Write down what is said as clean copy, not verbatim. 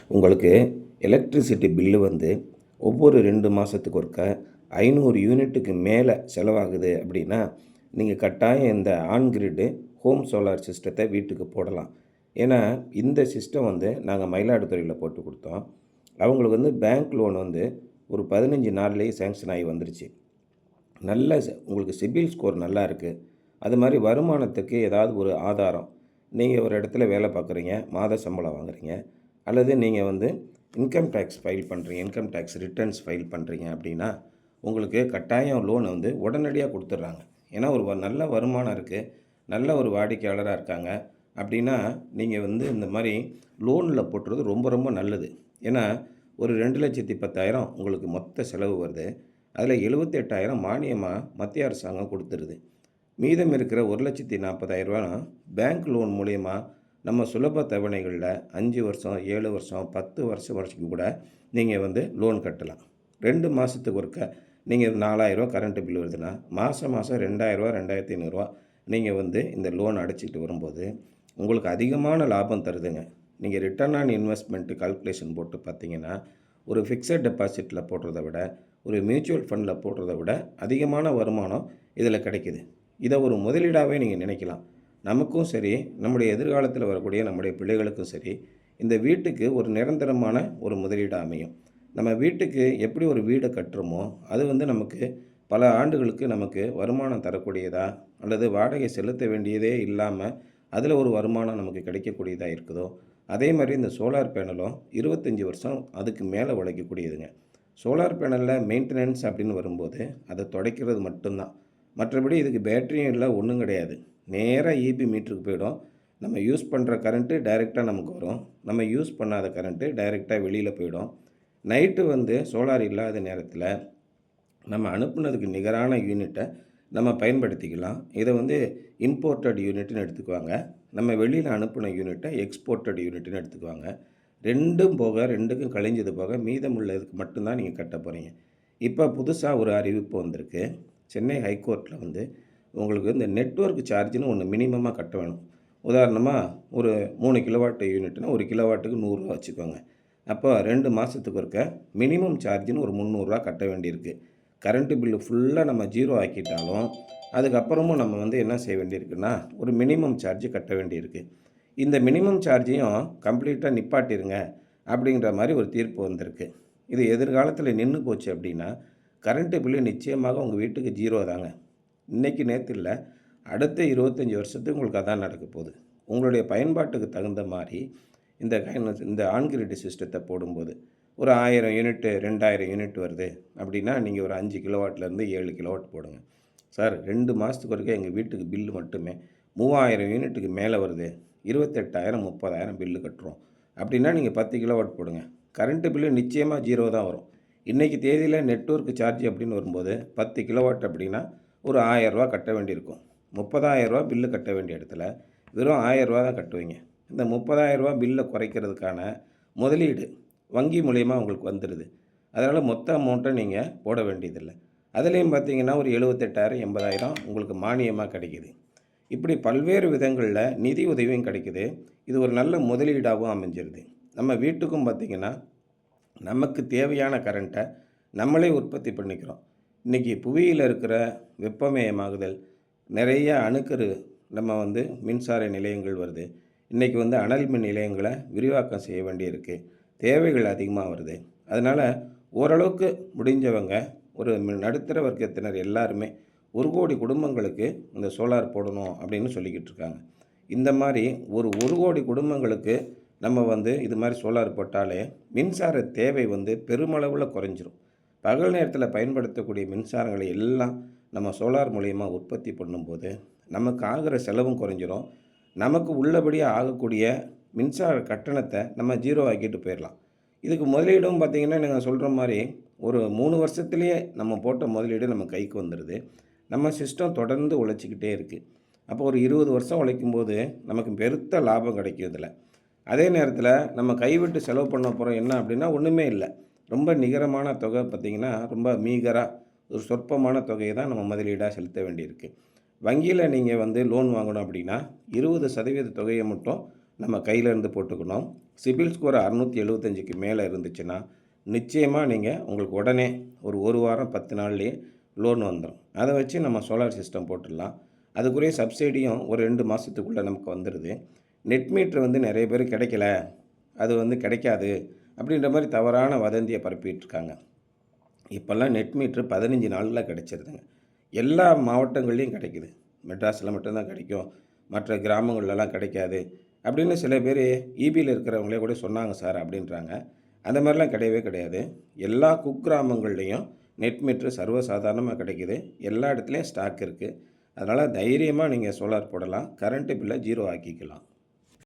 உங்களுக்கு electricity bill வந்து ஒவ்வொரு 2 மாதத்துக்கு ஒருக்க 500 யூனிட்டுக்கு மேலே செலவாகுது அப்படின்னா, நீங்கள் கட்டாயம் இந்த ஆன் கிரிட் ஹோம் சோலார் சிஸ்டத்தை வீட்டுக்கு போடலாம். ஏன்னா, இந்த சிஸ்டம் வந்து நாங்க மயிலாடுதுறையில போட்டு குடுத்தோம். அவங்களுக்கு வந்து பேங்க் லோன் வந்து ஒரு 15 நாள்லயே சேங்ஷன் ஆகி வந்துருச்சு. நல்ல உங்களுக்கு சிபில் ஸ்கோர் நல்லா இருக்குது. அது மாதிரி வருமானத்துக்கு ஏதாவது ஒரு ஆதாரம், நீங்கள் ஒரு இடத்துல வேலை பார்க்குறீங்க, மாத சம்பளம் வாங்குறீங்க, அல்லது நீங்கள் வந்து இன்கம் டேக்ஸ் ஃபைல் பண்ணுறீங்க, இன்கம் டேக்ஸ் ரிட்டர்ன்ஸ் ஃபைல் பண்ணுறீங்க அப்படின்னா, உங்களுக்கு கட்டாயம் லோனை வந்து உடனடியாக கொடுத்துட்றாங்க. ஏன்னா ஒரு நல்ல வருமானம் இருக்குது, நல்ல ஒரு வாடிக்கையாளராக இருக்காங்க அப்படின்னா, நீங்கள் வந்து இந்த மாதிரி லோனில் போட்டுறது ரொம்ப ரொம்ப நல்லது. ஏன்னா ஒரு 2,10,000 உங்களுக்கு மொத்த செலவு வருது. அதில் 78,000 மானியமாக மத்திய அரசாங்கம் கொடுத்துருது. மீதம் இருக்கிற 1,40,000 பேங்க் லோன் மூலயமா நம்ம சுலப தவணைகளில் 5 வருஷம், 7 வருஷம், 10 வருஷம் வரைக்கும் கூட நீங்கள் வந்து லோன் கட்டலாம். 2 மாதத்துக்கு ஒருக்க நீங்கள் 4,000 கரண்ட்டு பில் வருதுன்னா, மாதம் மாதம் 2,000 2,500 நீங்கள் வந்து இந்த லோன் அடைச்சிட்டு வரும்போது உங்களுக்கு அதிகமான லாபம் தருதுங்க. நீங்கள் ரிட்டர்ன் ஆன் இன்வெஸ்ட்மெண்ட் கால்குலேஷன் போட்டு பார்த்தீங்கன்னா, ஒரு ஃபிக்ஸட் டெபாசிட்டில் போடுறத விட, ஒரு மியூச்சுவல் ஃபண்டில் போடுறத விட அதிகமான வருமானம் இதில் கிடைக்குது. இதை ஒரு முதலீடாகவே நீங்கள் நினைக்கலாம். நமக்கும் சரி, நம்முடைய எதிர்காலத்தில் வரக்கூடிய நம்முடைய பிள்ளைகளுக்கும் சரி, இந்த வீட்டுக்கு ஒரு நிரந்தரமான ஒரு முதலீடாக அமையும். நம்ம வீட்டுக்கு எப்படி ஒரு வீடை கட்டுறோமோ, அது வந்து நமக்கு பல ஆண்டுகளுக்கு நமக்கு வருமானம் தரக்கூடியதா, அல்லது வாடகை செலுத்த வேண்டியதே இல்லாமல் அதில் ஒரு வருமானம் நமக்கு கிடைக்கக்கூடியதாக இருக்குதோ, அதே மாதிரி இந்த சோலார் பேனலும் 25 வருஷம் அதுக்கு மேலே உழைக்கக்கூடியதுங்க. சோலார் பேனலில் மெயின்டெனன்ஸ் அப்படின்னு வரும்போது அதை துடைக்கிறது மட்டும்தான். மற்றபடி இதுக்கு பேட்டரியும் இல்லை, ஒன்றும் கிடையாது. நேராக இபி மீட்டருக்கு போயிடும். நம்ம யூஸ் பண்ணுற கரண்ட்டு டைரெக்டாக நமக்கு வரும். நம்ம யூஸ் பண்ணாத கரண்ட்டு டைரெக்டாக வெளியில் போயிடும். நைட்டு வந்து சோலார் இல்லாத நேரத்தில் நம்ம அனுப்புனதுக்கு நிகரான யூனிட்டை நம்ம பயன்படுத்திக்கலாம். இதை வந்து இம்போர்ட்டட் யூனிட்னு எடுத்துக்குவாங்க. நம்ம வெளியில் அனுப்பின யூனிட்டை எக்ஸ்போர்ட்டட் யூனிட்னு எடுத்துக்குவாங்க. 2ம் போக 2க்கும் கழிஞ்சது போக மீதம் உள்ளதுக்கு மட்டும்தான் நீங்கள் கட்ட போகிறீங்க. இப்போ புதுசாக ஒரு அறிவிப்பு வந்திருக்கு. சென்னை ஹைகோர்ட்டில் வந்து உங்களுக்கு இந்த நெட்வொர்க் சார்ஜ்னு ஒன்று மினிமமாக கட்ட வேணும். உதாரணமாக ஒரு 3 கிலோவாட் யூனிட்னா 1 கிலோவாட்டுக்கு ரூ. 100 வச்சுக்கோங்க. அப்போ 2 மாதத்துக்கு ஒருக்க மினிமம் சார்ஜ்னு ஒரு ரூ. 300 கட்ட வேண்டியிருக்கு. கரண்ட்டு பில்லு ஃபுல்லாக நம்ம ஜீரோ ஆக்கிட்டாலும் அதுக்கப்புறமும் நம்ம வந்து என்ன செய்ய வேண்டியிருக்குன்னா, ஒரு மினிமம் சார்ஜ் கட்ட வேண்டியிருக்கு. இந்த மினிமம் சார்ஜையும் கம்ப்ளீட்டாக நிப்பாட்டிருங்க அப்படிங்கிற மாதிரி ஒரு தீர்ப்பு வந்திருக்கு. இது எதிர்காலத்தில் நின்று போச்சு அப்படின்னா, கரண்ட்டு பில்லு நிச்சயமாக உங்கள் வீட்டுக்கு ஜீரோ தாங்க. இன்றைக்கி நேற்று இல்லை, அடுத்த 25 வருஷத்துக்கு உங்களுக்கு அதான் நடக்க போகுது. உங்களுடைய பயன்பாட்டுக்கு தகுந்த மாதிரி இந்த ஆன் கிரிட் சிஸ்டத்தை போடும்போது ஒரு 1000 யூனிட்டு 2000 யூனிட் வருது அப்படின்னா, நீங்கள் ஒரு 5 கிலோவாட்லேருந்து 7 கிலோவாட் போடுங்க. சார் 2 மாதத்துக்கு ஒருக்க எங்கள் வீட்டுக்கு பில்லு மட்டுமே 3000 யூனிட்டுக்கு மேலே வருது, 28,000 30,000 பில்லு கட்டுறோம் அப்படின்னா, நீங்கள் 10 கிலோவாட் போடுங்க. கரண்ட்டு பில்லு நிச்சயமாக ஜீரோ தான் வரும். இன்றைக்கி தேதியில் நெட்வொர்க் சார்ஜ் அப்படின்னு வரும்போது 10 கிலோவாட் அப்படின்னா ஒரு ரூ. 1000 கட்ட வேண்டியிருக்கும். ரூ. 30,000 பில்லு கட்ட வேண்டிய இடத்துல வெறும் ரூ. 1000 தான் கட்டுவீங்க. இந்த ரூ. 30,000 பில்லை குறைக்கிறதுக்கான முதலீடு வங்கி மூலிமா உங்களுக்கு வந்துடுது. அதனால் மொத்த அமௌண்ட்டை நீங்கள் போட வேண்டியதில்லை. அதுலேயும் பார்த்தீங்கன்னா ஒரு 78,000 80,000 உங்களுக்கு மானியமாக கிடைக்கிது. இப்படி பல்வேறு விதங்களில் நிதி உதவியும் கிடைக்குது. இது ஒரு நல்ல முதலீடாகவும் அமைஞ்சிருது. நம்ம வீட்டுக்கும் பார்த்திங்கன்னா நமக்கு தேவையான கரண்ட்டை நம்மளே உற்பத்தி பண்ணிக்கிறோம். இன்றைக்கி புவியில் இருக்கிற வெப்பமயமாகுதல், நிறைய அணுக்கரு நம்ம வந்து மின்சார நிலையங்கள் வருது. இன்றைக்கி வந்து அனல் மின் நிலையங்களை விரிவாக்கம் செய்ய வேண்டியிருக்கு. தேவைகள் அதிகமாக வருது. அதனால் ஓரளவுக்கு முடிஞ்சவங்க ஒரு நடுத்தர வர்க்கத்தினர் எல்லாருமே 1,00,00,000 குடும்பங்களுக்கு இந்த சோலார் போடணும் அப்படின்னு சொல்லிக்கிட்டு இருக்காங்க. இந்த மாதிரி ஒரு 1,00,00,000 குடும்பங்களுக்கு நம்ம வந்து இது மாதிரி சோலார் போட்டாலே மின்சார தேவை வந்து பெருமளவில் குறைஞ்சிரும். பகல் நேரத்தில் பயன்படுத்தக்கூடிய மின்சாரங்களை எல்லாம் நம்ம சோலார் மூலயமா உற்பத்தி பண்ணும்போது நமக்கு ஆகிற செலவும் குறைஞ்சிரும். நமக்கு உள்ளபடியாக ஆகக்கூடிய மின்சார கட்டணத்தை நம்ம ஜீரோ ஆக்கிட்டு போயிடலாம். இதுக்கு முதலீடும் பார்த்திங்கன்னா, நீங்கள் சொல்கிற மாதிரி ஒரு 3 வருஷத்துலேயே நம்ம போட்ட முதலீடு நம்ம கைக்கு வந்துடுது. நம்ம சிஸ்டம் தொடர்ந்து உழைச்சிக்கிட்டே இருக்குது. அப்போ ஒரு 20 வருஷம் உழைக்கும்போது நமக்கு பெருத்த லாபம் கிடைக்கும் இதில். அதே நேரத்தில் நம்ம கைவிட்டு செலவு பண்ண போகிறோம் என்ன அப்படின்னா ஒன்றுமே இல்லை. ரொம்ப நிகரமான தொகை பார்த்திங்கன்னா ரொம்ப மீகராக ஒரு சொற்பமான தொகையை தான் நம்ம முதலீடாக செலுத்த வேண்டியிருக்கு. வங்கியில் நீங்கள் வந்து லோன் வாங்கணும் அப்படின்னா 20% தொகையை மட்டும் நம்ம கையிலேருந்து போட்டுக்கணும். சிபில் ஸ்கோர் 675க்கு மேலே இருந்துச்சுன்னா நிச்சயமாக நீங்கள் உங்களுக்கு உடனே ஒரு வாரம் 10 நாள்லேயே லோன் வந்துடும். அதை வச்சு நம்ம சோலார் சிஸ்டம் போட்டுடலாம். அதுக்குரிய சப்சிடியும் ஒரு 2 மாதத்துக்குள்ளே நமக்கு வந்துடுது. நெட் மீட்ரு வந்து நிறைய பேர் கிடைக்கல, அது வந்து கிடைக்காது அப்படின்ற மாதிரி தவறான வதந்தியை பரப்பிட்டுருக்காங்க. இப்போல்லாம் நெட் மீட்ரு 15 நாளில் கிடைச்சிருதுங்க. எல்லா மாவட்டங்கள்லேயும் கிடைக்குது. மெட்ராஸில் மட்டும்தான் கிடைக்கும், மற்ற கிராமங்கள்லலாம் கிடைக்காது அப்படின்னு சில பேர் ஈபியில் இருக்கிறவங்களே கூட சொன்னாங்க சார் அப்படின்றாங்க. அந்த மாதிரிலாம் கிடையவே கிடையாது. எல்லா குக்கிராமங்கள்லேயும் நெட் மீட்ரு சர்வசாதாரணமாக கிடைக்குது. எல்லா இடத்துலையும் ஸ்டாக் இருக்குது. அதனால் தைரியமாக நீங்கள் சோலார் போடலாம். கரண்ட்டு பில்லை 0 ஆக்கிக்கலாம்.